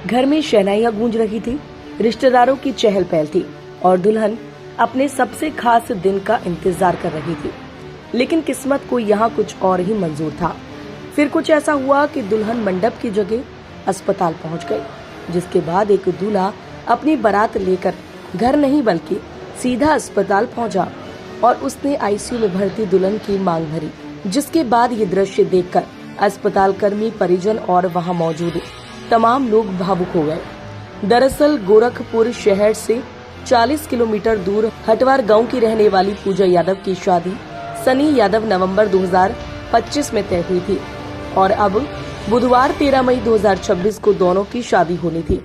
घर में शहनाइयां गूंज रही थी, रिश्तेदारों की चहल पहल थी और दुल्हन अपने सबसे खास दिन का इंतजार कर रही थी। लेकिन किस्मत को यहाँ कुछ और ही मंजूर था। फिर कुछ ऐसा हुआ कि दुल्हन मंडप की जगह अस्पताल पहुंच गई, जिसके बाद एक दूल्हा अपनी बारात लेकर घर नहीं बल्कि सीधा अस्पताल पहुंचा और उसने आईसीयू में भर्ती दुल्हन की मांग भरी। जिसके बाद ये दृश्य देखकर अस्पताल कर्मी, परिजन और वहां मौजूद तमाम लोग भावुक हो गए। दरअसल गोरखपुर शहर से 40 किलोमीटर दूर हटवार गांव की रहने वाली पूजा यादव की शादी सनी यादव नवंबर 2025 में तय हुई थी और अब बुधवार 13 मई 2026 को दोनों की शादी होनी थी।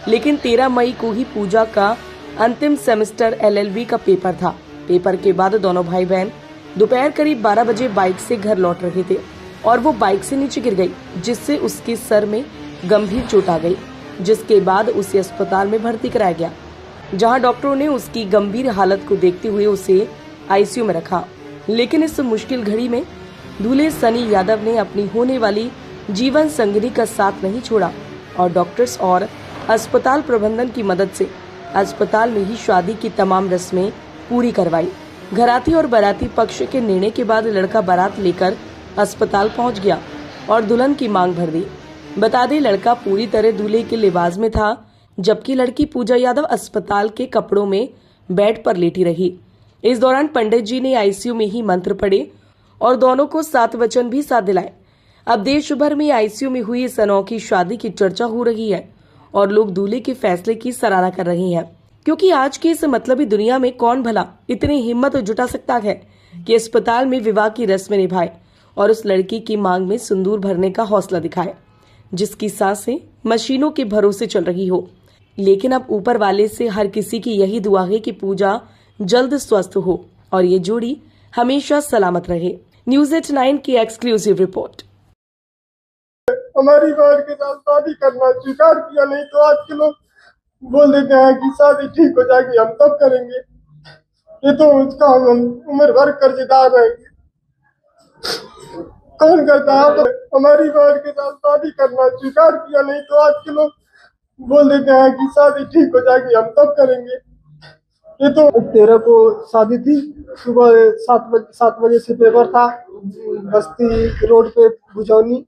लेकिन 13 मई को ही पूजा का अंतिम सेमेस्टर LLB का पेपर था। पेपर के बाद दोनों भाई बहन दोपहर करीब 12 बजे बाइक से घर लौट रहे थे और वो बाइक से नीचे गिर गई, जिससे उसके सर में गंभीर चोट आ गई, जिसके बाद उसे अस्पताल में भर्ती कराया गया, जहां डॉक्टरों ने उसकी गंभीर हालत को देखते हुए उसे आईसीयू में रखा। लेकिन इस मुश्किल घड़ी में दूल्हे सनी यादव ने अपनी होने वाली जीवन संगिनी का साथ नहीं छोड़ा और डॉक्टर्स और अस्पताल प्रबंधन की मदद से अस्पताल में ही शादी की तमाम रस्में पूरी करवाई। घराती और बाराती पक्ष के निर्णय के बाद लड़का बारात लेकर अस्पताल पहुंच गया और दुल्हन की मांग भर दी। बता दें, लड़का पूरी तरह दूल्हे के लिबास में था, जबकि लड़की पूजा यादव अस्पताल के कपड़ों में बेड पर लेटी रही। इस दौरान पंडित जी ने आईसीयू में ही मंत्र पढ़े और दोनों को 7 वचन भी साथ दिलाए। अब देश भर में आईसीयू में हुई इस अनोखी शादी की चर्चा हो रही है और लोग दूल्हे के फैसले की सराहना कर रहे हैं, क्योंकि आज की इस मतलबी दुनिया में कौन भला इतनी हिम्मत जुटा सकता है कि अस्पताल में विवाह की रस्में निभाए और उस लड़की की मांग में सिंदूर भरने का हौसला दिखाए, जिसकी सांसें मशीनों के भरोसे चल रही हो। लेकिन अब ऊपर वाले से हर किसी की यही दुआ है कि पूजा जल्द स्वस्थ हो और ये जोड़ी हमेशा सलामत रहे। न्यूज़ 8 की एक्सक्लूसिव रिपोर्ट। हमारी बहन के साथ शादी करना स्वीकार किया, नहीं तो आज के लोग बोल देते हैं कि शादी ठीक हो जाएगी, हम तब करेंगे। ये तो उसका हम उम्र भर कर्जदार रहेंगे। कौन करता है? हमारी बहन के साथ शादी करना स्वीकार किया, नहीं तो आज के लोग बोल देते हैं कि शादी ठीक हो जाएगी, हम तब करेंगे। ये तो 13 को शादी थी, सुबह 7 बजे से पेपर था, बस्ती रोड पे भुजौनी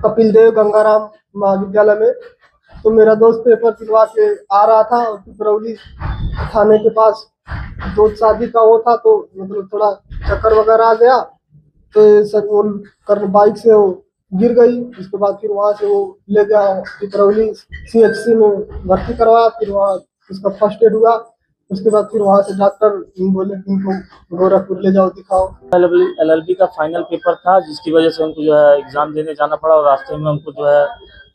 कपिल देव गंगाराम महाविद्यालय में। तो मेरा दोस्त पेपर दिलवा के आ रहा था और पिपरौली थाने के पास दो शादी का वो था, तो मतलब थोड़ा चक्कर वगैरह आ गया, तो सर वो बाइक से वो गिर गई। उसके बाद फिर वहाँ से वो ले गया पिपरौली CHC में भर्ती करवाया, फिर वहाँ उसका फर्स्ट एड हुआ। उसके बाद फिर वहाँ से डॉक्टर बोले कि इनको गोरखपुर ले जाओ, दिखाओ। LLB का फाइनल पेपर था, जिसकी वजह से उनको जो है एग्जाम देने जाना पड़ा और रास्ते में उनको जो है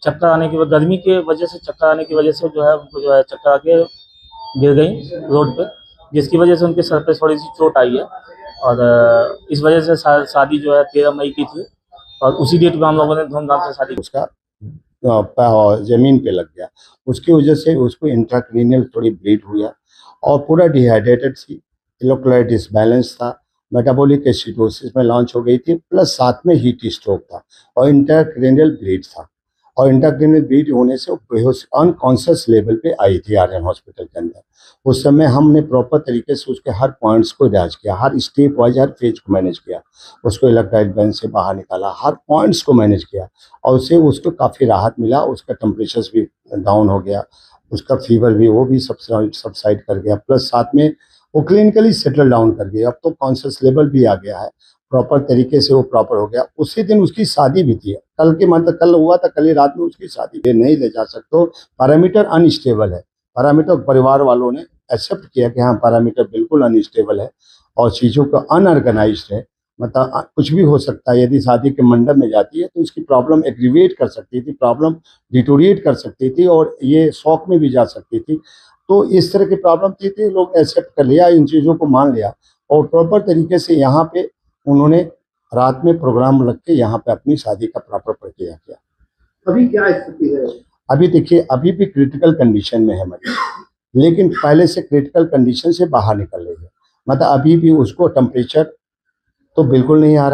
चक्कर आने की गर्मी की वजह से चक्कर आने की वजह से जो है उनको जो है चक्कर आके गिर गई रोड पे, जिसकी वजह से उनके सर पे थोड़ी सी चोट आई है और इस वजह से शादी जो है 13 मई की थी और उसी डेट में हम लोगों ने धूमधाम से शादी। उसका जमीन पे लग गया, उसकी वजह से उसको इंट्राक्रेनियल थोड़ी ब्लीड हुआ और पूरा डिहाइड्रेटेड थी, इलेक्ट्रोलाइट डिसबैलेंस था, मेटाबॉलिक एसिडोसिस में लॉन्च हो गई थी, प्लस साथ में हीट स्ट्रोक था और इंट्राक्रेनियल ब्लीड था। और इंट्राक्रेनियल ब्लीड होने से बेहोश अनकॉन्शियस लेवल पे आई थी आर्यन हॉस्पिटल के अंदर। उस समय हमने प्रॉपर तरीके से उसके हर पॉइंट्स को इलाज किया, हर स्टेप वाइज हर फेज को मैनेज किया, उसको इलेक्ट्रोलाइट बैन से बाहर निकाला, हर पॉइंट्स को मैनेज किया और उससे उसको काफ़ी राहत मिला। उसका टेम्परेचर भी डाउन हो गया, उसका फीवर भी वो भी सबसाइड कर गया, प्लस साथ में वो क्लिनिकली सेटल डाउन कर गया। अब तो कॉन्शियस लेवल भी आ गया है, प्रॉपर तरीके से वो प्रॉपर हो गया। उसी दिन उसकी शादी भी थी, कल के मतलब कल हुआ था, कल ही रात में उसकी शादी। ये नहीं ले जा सकते, पैरामीटर अनस्टेबल है। पैरामीटर परिवार वालों ने एक्सेप्ट किया कि हाँ पैरामीटर बिल्कुल अनस्टेबल है और चीज़ों का अनऑर्गेनाइज्ड है, मतलब कुछ भी हो सकता है। यदि शादी के मंडप में जाती है तो इसकी प्रॉब्लम एग्रीवेट कर सकती थी, प्रॉब्लम डिटोरिएट कर सकती थी और ये शॉक में भी जा सकती थी। तो इस तरह की प्रॉब्लम थी, लोग एक्सेप्ट कर लिया, इन चीज़ों को मान लिया और प्रॉपर तरीके से यहाँ पे उन्होंने रात में प्रोग्राम रख के यहाँ पे अपनी शादी का प्रॉपर प्रक्रिया किया। अभी क्या स्थिति है? अभी देखिए, अभी भी क्रिटिकल कंडीशन में है मरीज, लेकिन पहले से क्रिटिकल कंडीशन से बाहर निकल रही है। मतलब अभी भी उसको टेम्परेचर तो बिल्कुल नहीं आ रहा।